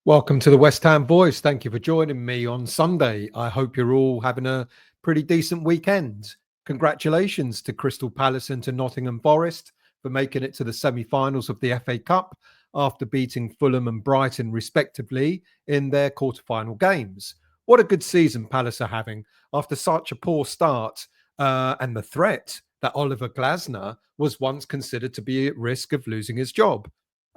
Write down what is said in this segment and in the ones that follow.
Welcome to the West Ham Voice. Thank you for joining me on Sunday. I hope you're all having a pretty decent weekend. Congratulations to Crystal Palace and to Nottingham Forest for making it to the semi-finals of the FA Cup after beating Fulham and Brighton respectively in their quarter-final games. What a good season Palace are having after such a poor start and the threat that Oliver Glasner was once considered to be at risk of losing his job.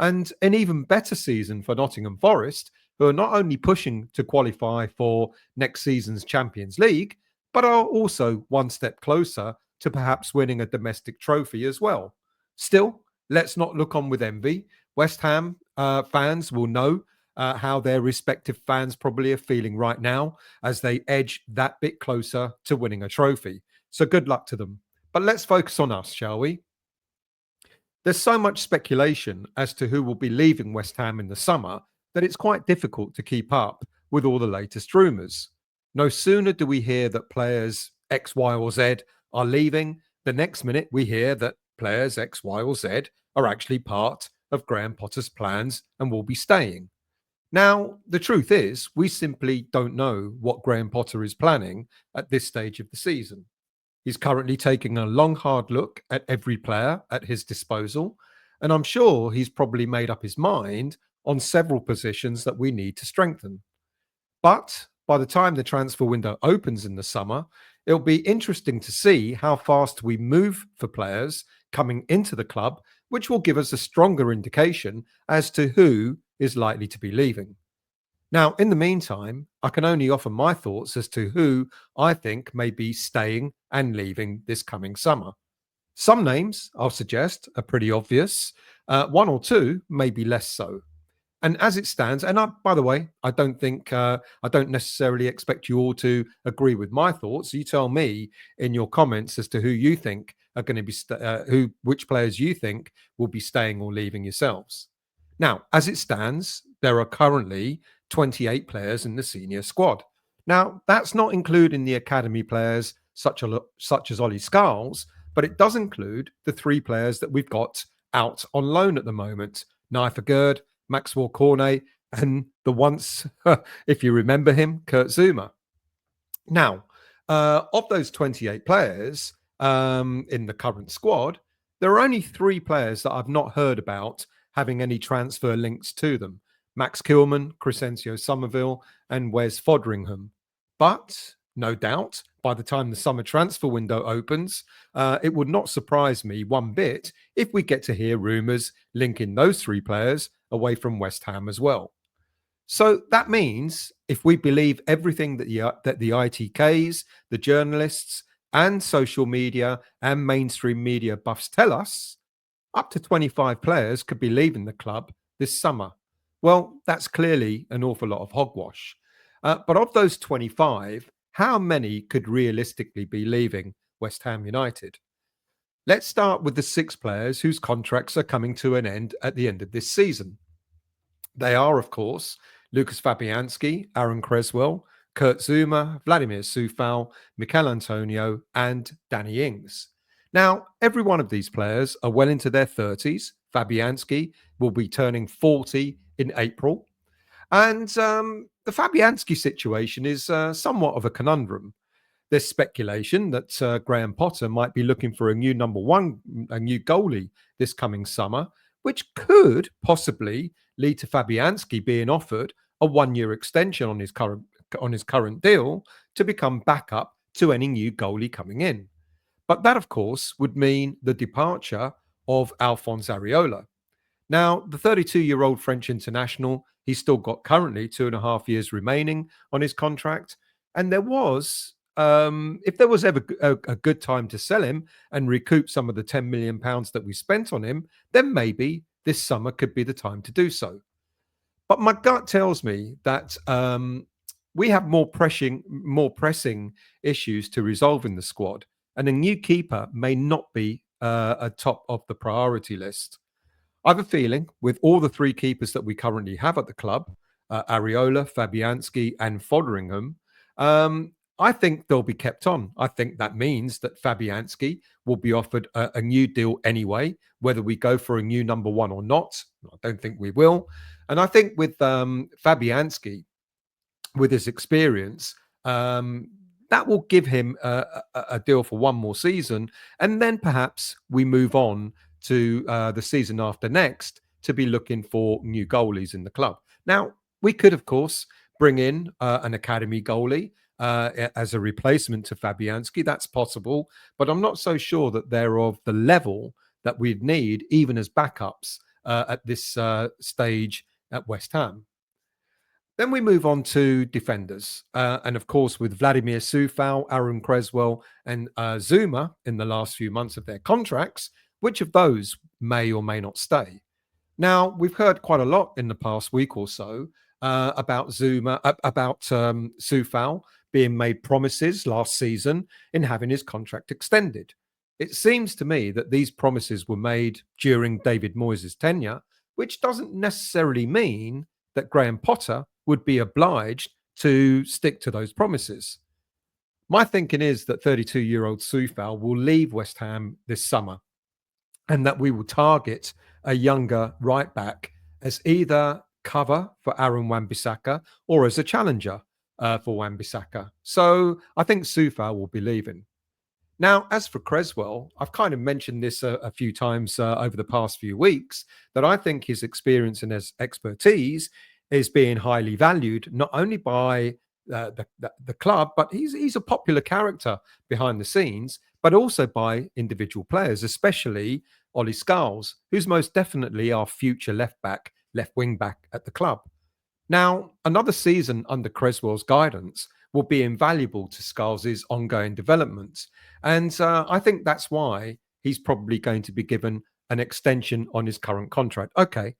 And an even better season for Nottingham Forest, who are not only pushing to qualify for next season's Champions League, but are also one step closer to perhaps winning a domestic trophy as well. Still, let's not look on with envy. West Ham fans will know how their respective fans probably are feeling right now as they edge that bit closer to winning a trophy. So good luck to them. But let's focus on us, shall we? There's so much speculation as to who will be leaving West Ham in the summer that it's quite difficult to keep up with all the latest rumours. No sooner do we hear that players X, Y, or Z are leaving, the next minute we hear that players X, Y, or Z are actually part of Graham Potter's plans and will be staying. Now, the truth is, we simply don't know what Graham Potter is planning at this stage of the season. He's currently taking a long, hard look at every player at his disposal, and I'm sure he's probably made up his mind on several positions that we need to strengthen. But by the time the transfer window opens in the summer, it'll be interesting to see how fast we move for players coming into the club, which will give us a stronger indication as to who is likely to be leaving. Now, in the meantime, I can only offer my thoughts as to who I think may be staying and leaving this coming summer. Some names, I'll suggest, are pretty obvious. One or two may be less so. And as it stands, and by the way, I don't necessarily expect you all to agree with my thoughts. You tell me in your comments as to who you think are going to be, which players you think will be staying or leaving yourselves. Now, as it stands, there are currently 28 players in the senior squad. Now, that's not including the academy players such as Ollie Scarles, but it does include the three players that we've got out on loan at the moment: Naifa Gerd, Maxwell Cornet, and the once, if you remember him, Kurt Zuma. Now, of those 28 players in the current squad, there are only three players that I've not heard about having any transfer links to them: Max Kilman, Crescencio Somerville, and Wes Foderingham. But no doubt, by the time the summer transfer window opens, it would not surprise me one bit if we get to hear rumours linking those three players away from West Ham as well. So that means if we believe everything that the ITKs, the journalists, and social media and mainstream media buffs tell us, up to 25 players could be leaving the club this summer. Well, that's clearly an awful lot of hogwash. But of those 25, how many could realistically be leaving West Ham United? Let's start with the six players whose contracts are coming to an end at the end of this season. They are, of course, Lucas Fabianski, Aaron Creswell, Kurt Zuma, Vladimir Soufal, Mikel Antonio, and Danny Ings. Now, every one of these players are well into their 30s. Fabianski will be turning 40 in April. And the Fabianski situation is somewhat of a conundrum. There's speculation that Graham Potter might be looking for a new a new goalie this coming summer, which could possibly lead to Fabianski being offered a one-year extension on his current deal to become backup to any new goalie coming in. But that, of course, would mean the departure of Alphonse Areola. Now, the 32-year-old French international, he's still got currently 2.5 years remaining on his contract. And there was, if there was ever a good time to sell him and recoup some of the £10 million that we spent on him, then maybe this summer could be the time to do so. But my gut tells me that we have more pressing issues to resolve in the squad, and a new keeper may not be a top of the priority list. I have a feeling with all the three keepers that we currently have at the club, Areola, Fabianski, and Foderingham, I think they'll be kept on. I think that means that Fabianski will be offered a new deal anyway, whether we go for a new number one or not. I don't think we will. And I think with Fabianski, with his experience, that will give him a deal for one more season. And then perhaps we move on to the season after next to be looking for new goalies in the club. Now, we could, of course, bring in an academy goalie as a replacement to Fabianski. That's possible, but I'm not so sure that they're of the level that we'd need, even as backups at this stage at West Ham. Then we move on to defenders. And of course, with Vladimir Sufal, Aaron Creswell, and Zuma in the last few months of their contracts, which of those may or may not stay? Now, we've heard quite a lot in the past week or so about Sufal being made promises last season in having his contract extended. It seems to me that these promises were made during David Moyes' tenure, which doesn't necessarily mean that Graham Potter would be obliged to stick to those promises. My thinking is that 32-year-old Sufal will leave West Ham this summer and that we will target a younger right back as either cover for Aaron Wan-Bissaka or as a challenger for Wan-Bissaka. So I think Sufal will be leaving. Now, as for Creswell, I've kind of mentioned this a few times over the past few weeks, that I think his experience and his expertise is being highly valued, not only by the club, but he's a popular character behind the scenes, but also by individual players, especially Ollie Scholes, who's most definitely our future left wing back at the club. Now, another season under Creswell's guidance will be invaluable to Scholes' ongoing development. And I think that's why he's probably going to be given an extension on his current contract. Okay,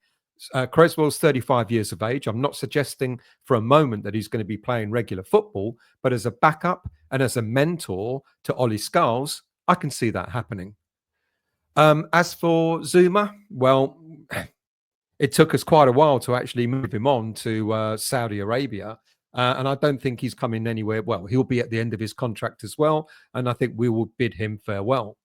Creswell's 35 years of age. I'm not suggesting for a moment that he's going to be playing regular football, but as a backup and as a mentor to Ollie Scholes, I can see that happening. As for Zuma, well, it took us quite a while to actually move him on to Saudi Arabia. And I don't think he's coming anywhere. Well, he'll be at the end of his contract as well. And I think we will bid him farewell.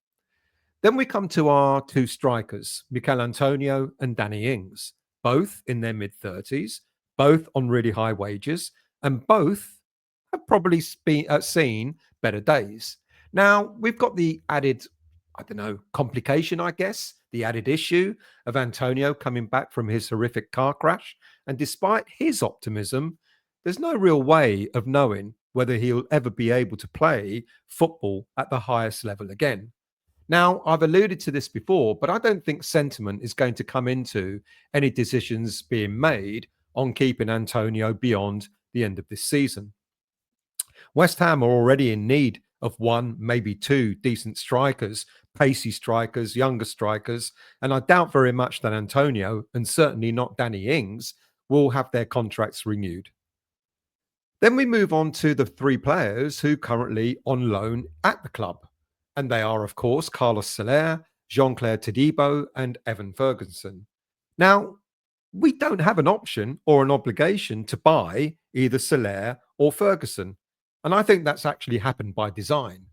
Then we come to our two strikers, Mikel Antonio and Danny Ings, both in their mid-30s, both on really high wages, and both have probably seen better days. Now, we've got the added, complication, I guess, the added issue of Antonio coming back from his horrific car crash. And despite his optimism, there's no real way of knowing whether he'll ever be able to play football at the highest level again. Now, I've alluded to this before, but I don't think sentiment is going to come into any decisions being made on keeping Antonio beyond the end of this season. West Ham are already in need of one, maybe two decent strikers, pacey strikers, younger strikers, and I doubt very much that Antonio, and certainly not Danny Ings, will have their contracts renewed. Then we move on to the three players who currently on loan at the club. And they are, of course, Carlos Soler, Jean-Claire Todibo, and Evan Ferguson. Now, we don't have an option or an obligation to buy either Soler or Ferguson. And I think that's actually happened by design.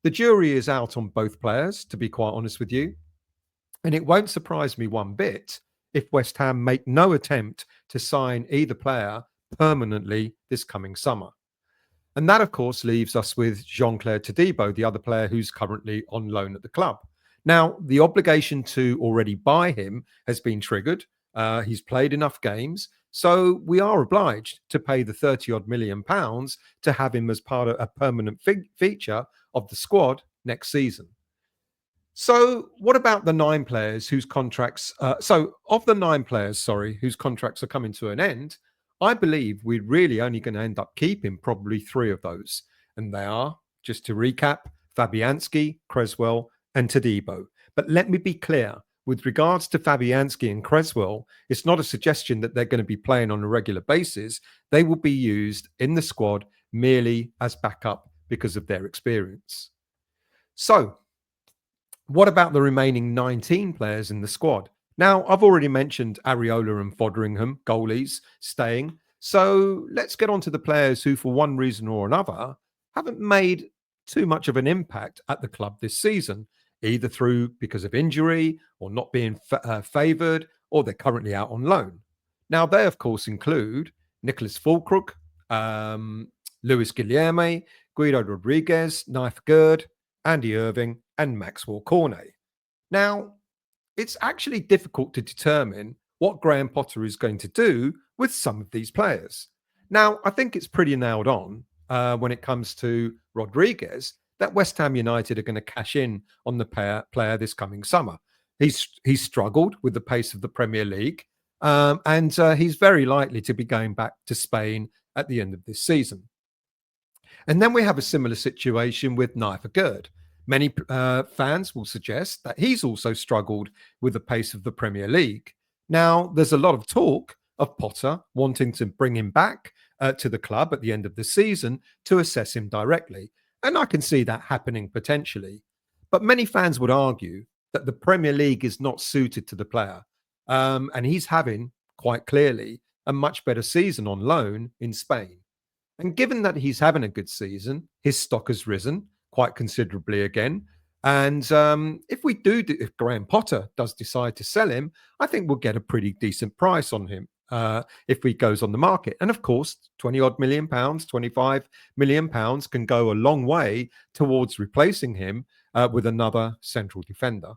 The jury is out on both players, to be quite honest with you. And it won't surprise me one bit if West Ham make no attempt to sign either player permanently this coming summer. And that, of course, leaves us with Jean-Claire Todibo, the other player who's currently on loan at the club. Now, the obligation to already buy him has been triggered. He's played enough games. So we are obliged to pay the 30-odd million pounds to have him as part of a permanent feature of the squad next season. So what about the nine players whose contracts... of the nine players, whose contracts are coming to an end, I believe we're really only going to end up keeping probably three of those. And they are, just to recap, Fabianski, Creswell, and Todibo. But let me be clear, with regards to Fabianski and Creswell, it's not a suggestion that they're going to be playing on a regular basis. They will be used in the squad merely as backup because of their experience. So, what about the remaining 19 players in the squad? Now, I've already mentioned Areola and Foderingham, goalies, staying. So let's get on to the players who, for one reason or another, haven't made too much of an impact at the club this season, either because of injury or not being favoured, or they're currently out on loan. Now, they, of course, include Nicholas Fulkrug, um, Luis Guilherme, Guido Rodriguez, Knife Gerd, Andy Irving, and Maxwell Cornet. Now, it's actually difficult to determine what Graham Potter is going to do with some of these players. Now, I think it's pretty nailed on when it comes to Rodriguez that West Ham United are going to cash in on the player this coming summer. He's struggled with the pace of the Premier League, and he's very likely to be going back to Spain at the end of this season. And then we have a similar situation with Knife Gerd. Many fans will suggest that he's also struggled with the pace of the Premier League. Now, there's a lot of talk of Potter wanting to bring him back to the club at the end of the season to assess him directly. And I can see that happening potentially. But many fans would argue that the Premier League is not suited to the player. And he's having, quite clearly, a much better season on loan in Spain. And given that he's having a good season, his stock has risen quite considerably again. And if Graham Potter does decide to sell him, I think we'll get a pretty decent price on him if he goes on the market. And of course, 20 odd million pounds, 25 million pounds can go a long way towards replacing him with another central defender.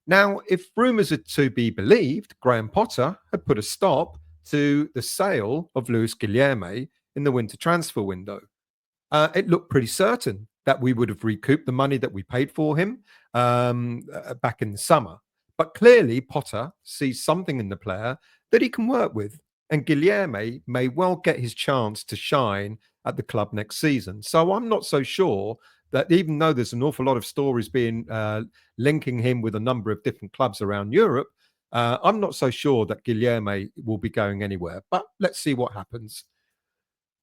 Now, if rumours are to be believed, Graham Potter had put a stop to the sale of Luis Guilherme in the winter transfer window. It looked pretty certain that we would have recouped the money that we paid for him back in the summer. But clearly, Potter sees something in the player that he can work with. And Guilherme may well get his chance to shine at the club next season. So I'm not so sure that even though there's an awful lot of stories being linking him with a number of different clubs around Europe, I'm not so sure that Guilherme will be going anywhere. But let's see what happens.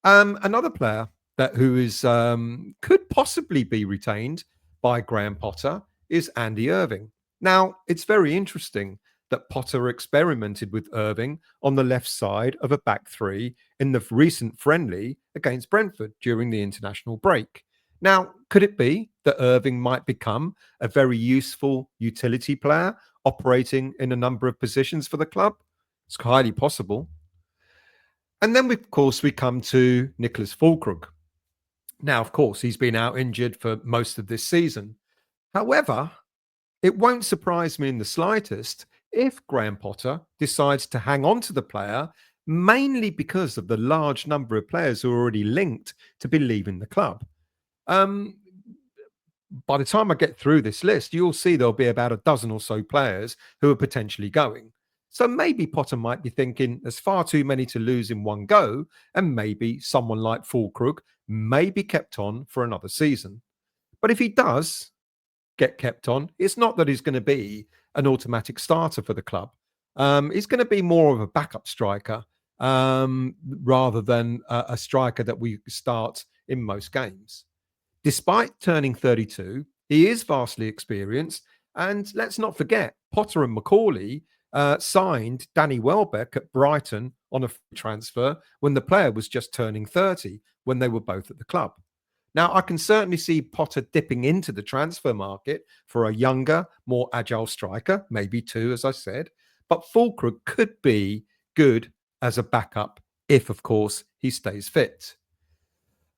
Another player who is could possibly be retained by Graham Potter is Andy Irving. Now, it's very interesting that Potter experimented with Irving on the left side of a back three in the recent friendly against Brentford during the international break. Now, could it be that Irving might become a very useful utility player operating in a number of positions for the club? It's highly possible. And then, of course, we come to Nicholas Fulkrug. Now, of course, he's been out injured for most of this season. However, it won't surprise me in the slightest if Graham Potter decides to hang on to the player, mainly because of the large number of players who are already linked to be leaving the club. By the time I get through this list, you'll see there'll be about a dozen or so players who are potentially going. So maybe Potter might be thinking there's far too many to lose in one go, and maybe someone like Fulkrug may be kept on for another season. But if he does get kept on, it's not that he's going to be an automatic starter for the club. He's going to be more of a backup striker rather than a striker that we start in most games. Despite turning 32, he is vastly experienced. And let's not forget, Potter and Macaulay signed Danny Welbeck at Brighton on a free transfer when the player was just turning 30, when they were both at the club. Now, I can certainly see Potter dipping into the transfer market for a younger, more agile striker, maybe two, as I said. But Fulkrug could be good as a backup if, of course, he stays fit.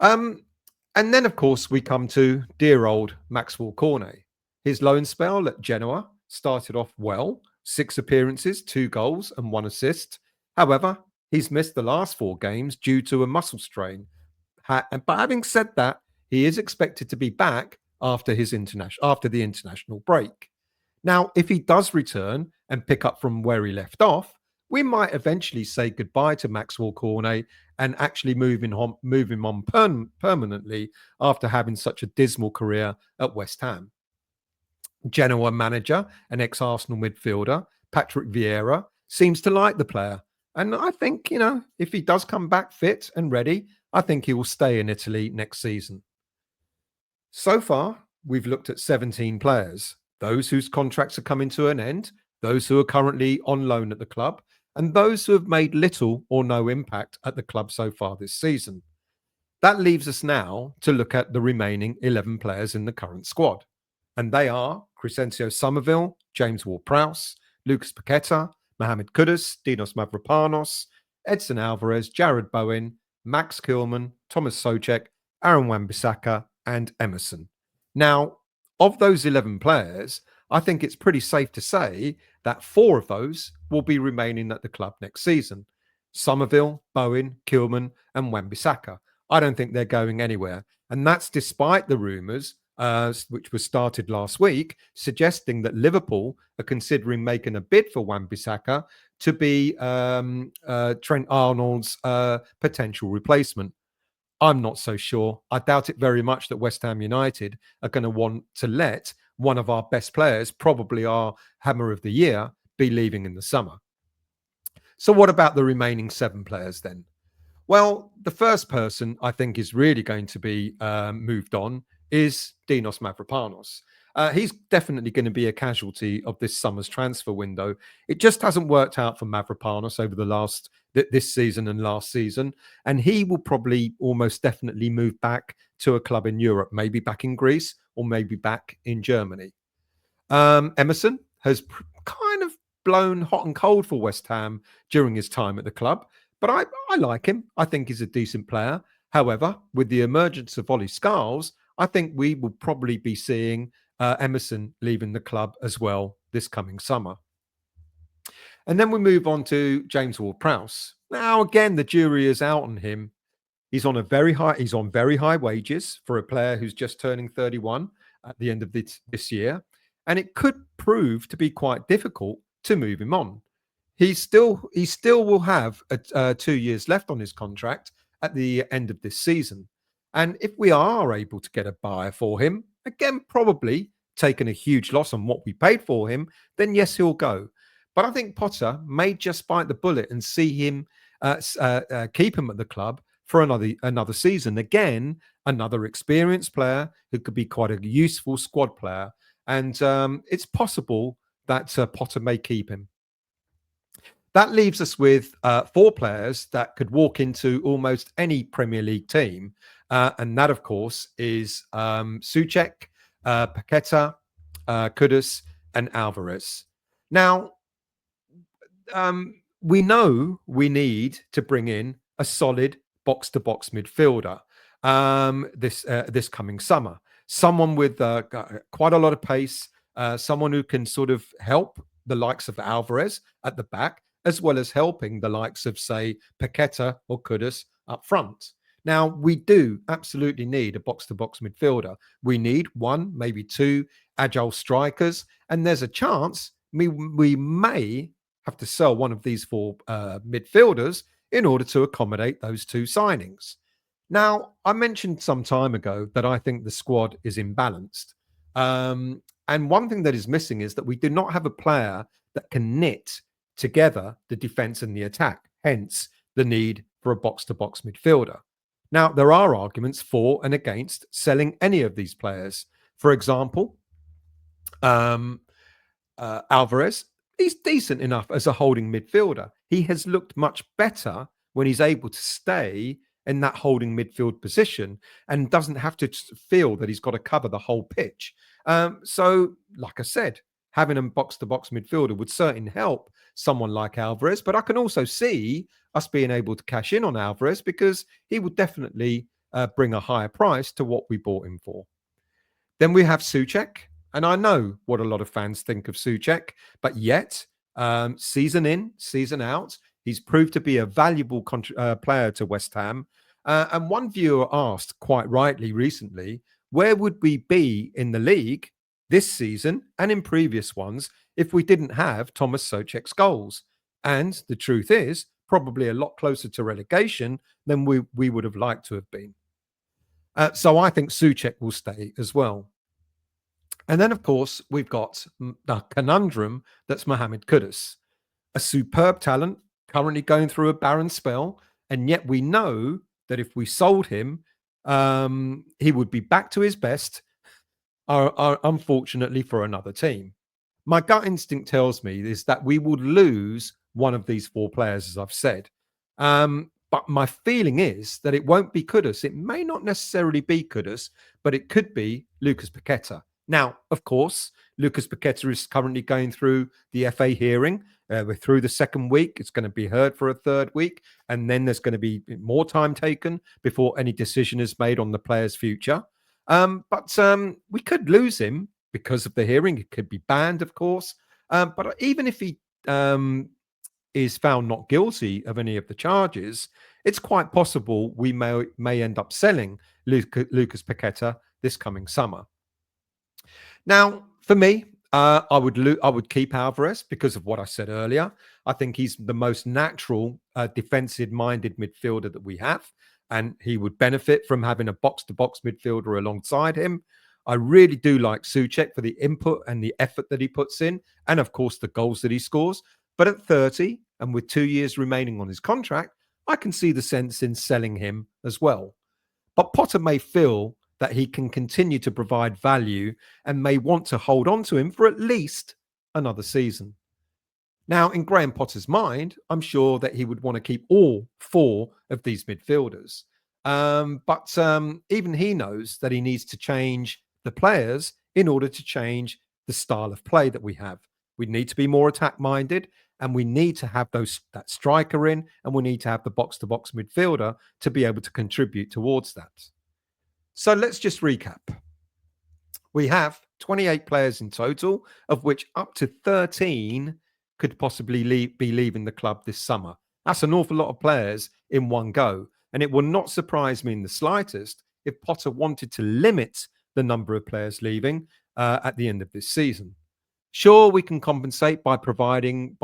And then, of course, we come to dear old Maxwell Cornet. His loan spell at Genoa started off well, 6 appearances, 2 goals and 1 assist. However, he's missed the last 4 games due to a muscle strain. But having said that, he is expected to be back after the international break. Now, if he does return and pick up from where he left off, we might eventually say goodbye to Maxwell Cornet and actually move him on permanently after having such a dismal career at West Ham. Genoa manager and ex-Arsenal midfielder Patrick Vieira seems to like the player. And I think, if he does come back fit and ready, I think he will stay in Italy next season. So far, we've looked at 17 players, those whose contracts are coming to an end, those who are currently on loan at the club, and those who have made little or no impact at the club so far this season. That leaves us now to look at the remaining 11 players in the current squad. And they are Crescencio Somerville, James Ward-Prowse, Lucas Paqueta, Mohamed Kudus, Dinos Mavropanos, Edson Alvarez, Jared Bowen, Max Kilman, Thomas Soucek, Aaron Wan-Bissaka, and Emerson. Now, of those 11 players, I think it's pretty safe to say that 4 of those will be remaining at the club next season. Somerville, Bowen, Kilman, and Wan-Bissaka. I don't think they're going anywhere. And that's despite the rumours, which was started last week, suggesting that Liverpool are considering making a bid for Wan-Bissaka to be Trent Arnold's potential replacement. I'm not so sure. I doubt it very much that West Ham United are going to want to let one of our best players, probably our hammer of the year, be leaving in the summer. So what about the remaining 7 players then? Well, the first person I think is really going to be moved on is Dinos Mavropanos. He's definitely going to be a casualty of this summer's transfer window. It just hasn't worked out for Mavropanos over this season and last season, and he will probably almost definitely move back to a club in Europe, maybe back in Greece or maybe back in Germany. Emerson has kind of blown hot and cold for West Ham during his time at the club, but I like him. I think he's a decent player. However, with the emergence of Ollie Scholes, I think we will probably be seeing Emerson leaving the club as well this coming summer. And then we move on to James Ward-Prowse. Now, again, the jury is out on him. He's on very high wages for a player who's just turning 31 at the end of this year, and it could prove to be quite difficult to move him on. He still will have 2 years left on his contract at the end of this season. And if we are able to get a buyer for him, again, probably taking a huge loss on what we paid for him, then yes, he'll go. But I think Potter may just bite the bullet and see him keep him at the club for another season. Again, another experienced player who could be quite a useful squad player. And it's possible that Potter may keep him. That leaves us with 4 players that could walk into almost any Premier League team. And that, of course, is Soucek, Paqueta, Kudus, and Alvarez. Now, we know we need to bring in a solid box-to-box midfielder this coming summer. Someone with quite a lot of pace, someone who can sort of help the likes of Alvarez at the back, as well as helping the likes of, say, Paqueta or Kudus up front. Now, we do absolutely need a box-to-box midfielder. We need 1, maybe 2 agile strikers, and there's a chance we may have to sell one of these 4 midfielders in order to accommodate those 2 signings. Now, I mentioned some time ago that I think the squad is imbalanced. And one thing that is missing is that we do not have a player that can knit together the defense and the attack, hence the need for a box-to-box midfielder. Now, there are arguments for and against selling any of these players. For example, Alvarez, he's decent enough as a holding midfielder. He has looked much better when he's able to stay in that holding midfield position and doesn't have to feel that he's got to cover the whole pitch. So, like I said, having a box-to-box midfielder would certainly help someone like Alvarez, but I can also see us being able to cash in on Alvarez because he would definitely bring a higher price to what we bought him for. Then we have Soucek, and I know what a lot of fans think of Soucek, but yet, season in, season out, he's proved to be a valuable player to West Ham. And one viewer asked quite rightly recently, where would we be in the league this season and in previous ones if we didn't have Thomas Soucek's goals? And the truth is, probably a lot closer to relegation than we would have liked to have been. So I think Soucek will stay as well. And then, of course, we've got the conundrum that's Mohamed Kudus, a superb talent, currently going through a barren spell. And yet we know that if we sold him, he would be back to his best, unfortunately, for another team. My gut instinct tells me is that we would lose one of these 4 players, as I've said. But my feeling is that it won't be Kudus. It may not necessarily be Kudus, but it could be Lucas Paqueta. Now, of course, Lucas Paqueta is currently going through the FA hearing. We're through the second week. It's going to be heard for a third week. And then there's going to be more time taken before any decision is made on the player's future. But we could lose him because of the hearing. It could be banned, of course. But even if he is found not guilty of any of the charges, it's quite possible we may end up selling Lucas Paqueta this coming summer. Now, for me, I would keep Alvarez because of what I said earlier. I think he's the most natural defensive-minded midfielder that we have, and he would benefit from having a box-to-box midfielder alongside him. I really do like Souček for the input and the effort that he puts in, and of course the goals that he scores. But at 30, and with 2 years remaining on his contract, I can see the sense in selling him as well. But Potter may feel that he can continue to provide value and may want to hold on to him for at least another season. Now, in Graham Potter's mind, I'm sure that he would want to keep all 4 of these midfielders. But even he knows that he needs to change the players in order to change the style of play that we have. We need to be more attack-minded, and we need to have that striker in, and we need to have the box-to-box midfielder to be able to contribute towards that. So let's just recap. We have 28 players in total, of which up to 13 could possibly be leaving the club this summer. That's an awful lot of players in one go. And it will not surprise me in the slightest if Potter wanted to limit the number of players leaving at the end of this season. Sure, we can compensate by promoting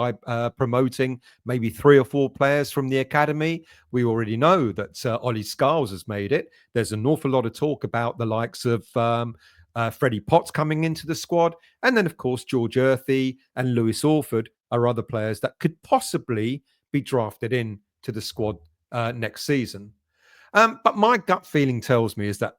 maybe 3 or 4 players from the academy. We already know that Ollie Scarles has made it. There's an awful lot of talk about the likes of Freddie Potts coming into the squad. And then, of course, George Earthy and Lewis Orford are other players that could possibly be drafted in to the squad next season. But my gut feeling tells me is that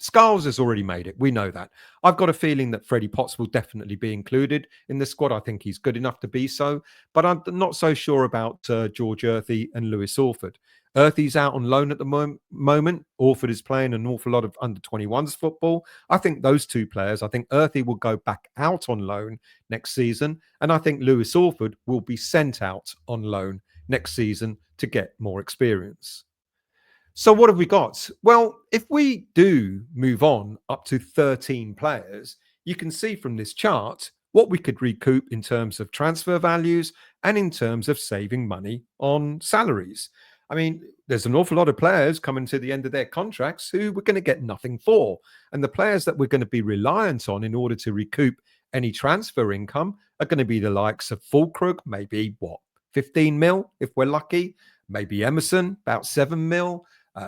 Scarles has already made it. We know that. I've got a feeling that Freddie Potts will definitely be included in the squad. I think he's good enough to be so. But I'm not so sure about George Earthy and Lewis Orford. Earthy's out on loan at the moment. Orford is playing an awful lot of under-21s football. I think those 2 players, I think Earthy will go back out on loan next season. And I think Lewis Orford will be sent out on loan next season to get more experience. So what have we got? Well, if we do move on up to 13 players, you can see from this chart what we could recoup in terms of transfer values and in terms of saving money on salaries. I mean, there's an awful lot of players coming to the end of their contracts who we're going to get nothing for. And the players that we're going to be reliant on in order to recoup any transfer income are going to be the likes of Fulkrug, maybe 15 mil if we're lucky. Maybe Emerson, about 7 mil.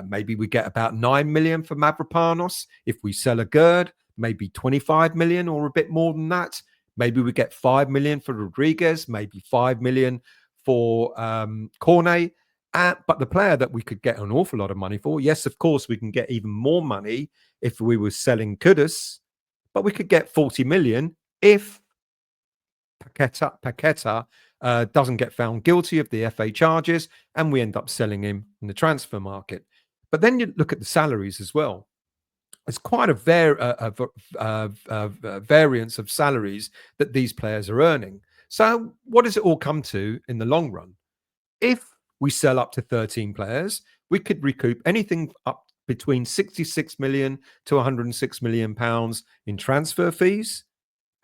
Maybe we get about 9 million for Mavropanos. If we sell a Gerd, maybe 25 million or a bit more than that. Maybe we get 5 million for Rodriguez, maybe 5 million for Cornet. But the player that we could get an awful lot of money for, yes, of course, we can get even more money if we were selling Kudus, but we could get 40 million if Paqueta doesn't get found guilty of the FA charges and we end up selling him in the transfer market. But then you look at the salaries as well. It's quite a variance of salaries that these players are earning. So what does it all come to in the long run? If we sell up to 13 players, we could recoup anything up between 66 million to 106 million pounds in transfer fees.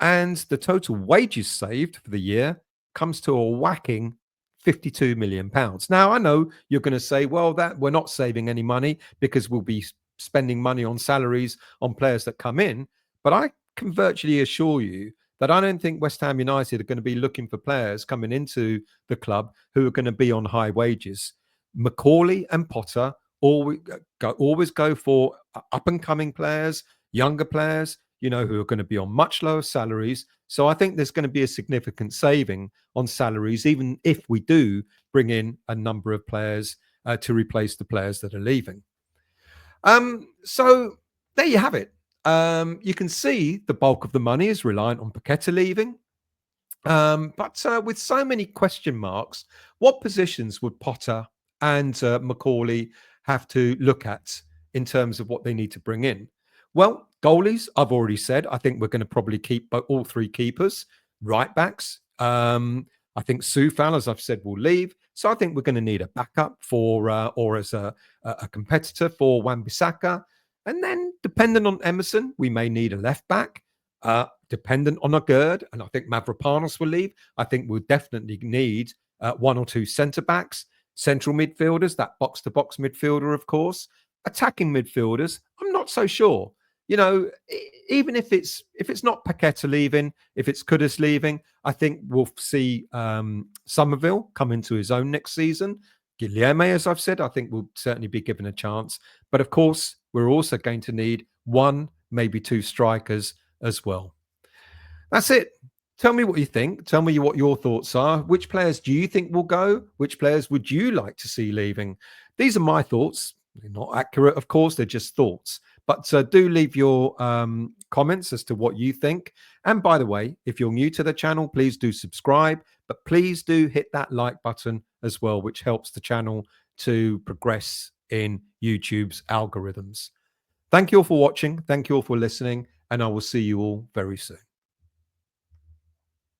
And the total wages saved for the year comes to a whacking 52 million pounds. Now, I know you're going to say, well, that we're not saving any money because we'll be spending money on salaries on players that come in. But I can virtually assure you that I don't think West Ham United are going to be looking for players coming into the club who are going to be on high wages. Macaulay and Potter always go for up-and-coming players, younger players, who are going to be on much lower salaries. So I think there's going to be a significant saving on salaries, even if we do bring in a number of players to replace the players that are leaving. So there you have it. You can see the bulk of the money is reliant on Paqueta leaving. But with so many question marks, what positions would Potter and Macaulay have to look at in terms of what they need to bring in? Well, Goalies, I've already said, I think we're going to probably keep all three keepers. Right backs, I think Soufal, as I've said, will leave. So I think we're going to need a backup for, or as a competitor for Wan-Bissaka. And then, dependent on Emerson, we may need a left back. Dependent on a Gerd, and I think Mavropanos will leave. I think we'll definitely need one or two centre backs, central midfielders, that box-to-box midfielder, of course. Attacking midfielders, I'm not so sure. You know, even if it's not Paqueta leaving, if it's Kudus leaving, I think we'll see Somerville come into his own next season. Guilherme, as I've said, I think will certainly be given a chance. But of course, we're also going to need one, maybe two strikers as well. That's it. Tell me what you think. Tell me what your thoughts are. Which players do you think will go? Which players would you like to see leaving? These are my thoughts. They're not accurate, of course. They're just thoughts. But do leave your comments as to what you think. And by the way, if you're new to the channel, please do subscribe. But please do hit that like button as well, which helps the channel to progress in YouTube's algorithms. Thank you all for watching. Thank you all for listening. And I will see you all very soon.